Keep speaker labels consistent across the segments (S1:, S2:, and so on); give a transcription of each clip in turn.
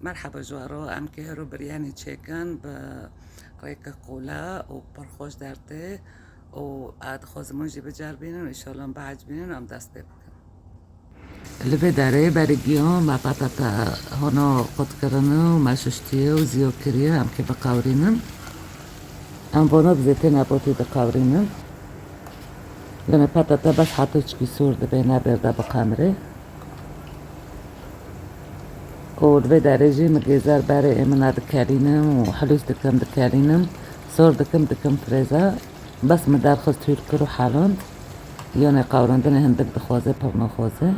S1: مرحبا جوارو، ام که رو بریانی چیکن به ریکه قولا و پرخوش درته و اد خوزمون جی بجربینن و ایشالله بعجبینن و هم دست بکن لبه داره برگیان و پتاتا هانا قد کرنه و مششتیه و زیو کریه هم که بقورینن هم بانا بزیته نباتی بقورینن یعنی پتاتا بس حتی چکی سورده به نبرده بقمره و دوی درجه مگیزر برای امنا دکالینم و حلوش دکالینم سور دکم فریزا بس مدرخص تویر کرو حالان یعنی قوراندن هندک دخوازه پر نخوازه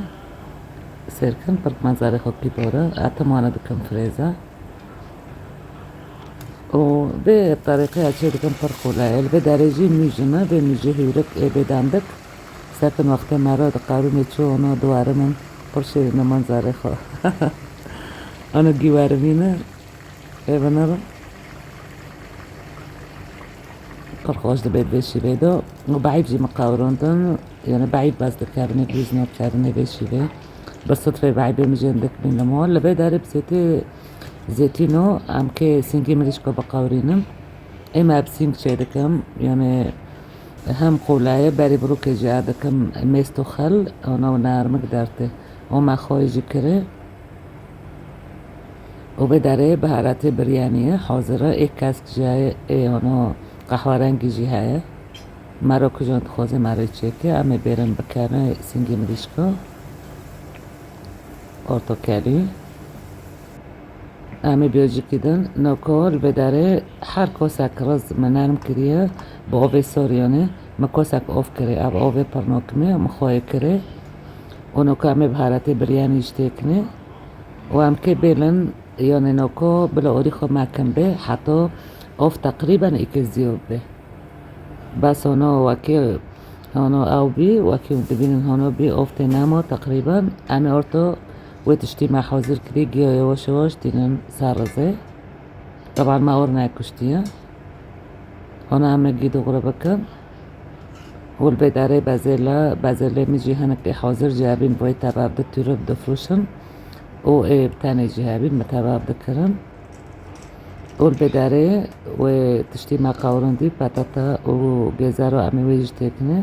S1: سرکن پر منظره خود پیباره اتمانه دکم فریزا و به طریقه اچه دکم پر خولایل به درجه میجمه به میجه هیرک بدندک سرکن وقت مرا دقارون چو اونا دواره من پر شیرین منظره خود انا گیوارمینه ایوانه قرقاش دبيت بيشي بيدو وبعيب جي مقاوروندن يعني بعيب باز دكارني بيزنو كارني بيشي بي بالصدفة بعيب مجين دك من المول لبي دارب زيتينو ام كي سينجي مليشكو بقاورينم اما بسينج شي دكم يعني هم قولاية باري بروكي جي دكم ميستو خل انا ونار مقدارته وما خوي جي كري وبداره بهارات بريانية حاضرة اي كاسك جاي اي انا قهوه رنگی جی هایه مرا کجان خوازه مرا چکه اما برم بکنه سینگی مریشکا ارتوکالی اما بیاجی کدن نوکال بداره هر کاسک رز منرم کریه با آب ساریانه مکاسک آف کره اب آب پرناکمه مخواه کره اونو که اما بهارت بریانیش تکنه و هم که بلن یعنی نوکا بلا آری خود مکم به حتی آف تقریبا ایک زیاد به بس هنا وكي هنا او بي وكي دبين هنا بي افت نما تقريبا انا ارتو وتشتي مع حاضر كري جيا يواش يواش تينن سارزه طبعا ما ورنا كشتيه هنا هم جي دغرا بكن والبداره بازلا ميجي هنك حاضر جابين بوي تبع دتورب دفروشن او اي بتاني جابين متبع دكرن والبداره وتشتي مع قورن دي بطاطا وجزر وعمي ويج تكنه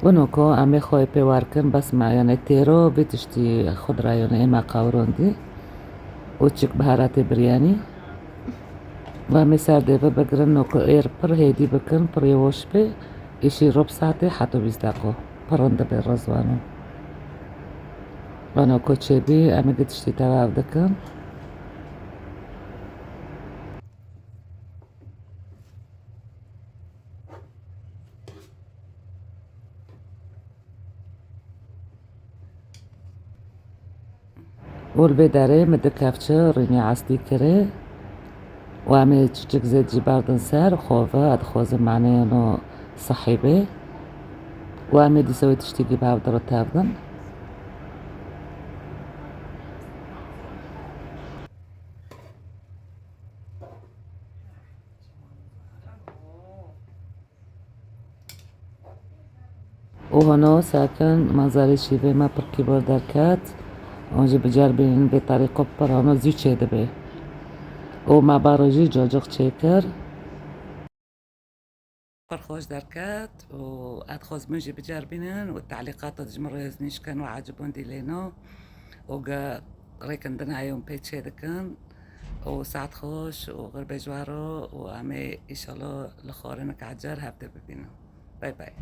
S1: ونوكو عمي خوي بيواركن بس مع يعني تيرو بتشتي خضرة يعني اما قورن دي وتشك بهارات برياني وعمي سارده ببقرن نوكو اير پر هيدي بكن پر يوش بي اشي رب ساعتي حتو بيزدقو پرنده بالرزوانو ونوكو تشبي عمي تشتي تواب دكن والبداره مدكافچه ريني عصدي كره وعمل تشتك زيت جباردن سار خوفا ادخوز معناه انه صحيبه وعمل دي سوي تشتكي بعبدر تاردن وهنا ساكن منظري شيبه ما بركي بردركات اونجي بجربين بطريقة برانا زيت شيده به ومع باروجي جوجوق تشيكر فرخوش دركات وادخوز منجي بجربينن والتعليقات تجمر يزنيش كانوا عاجبون دي لينو وقا ريكن دنا يوم بيت شيدكن وساعت خوش وغربي جوارو وعمي إن شاء الله لخورنك عجار هبدا ببينو باي باي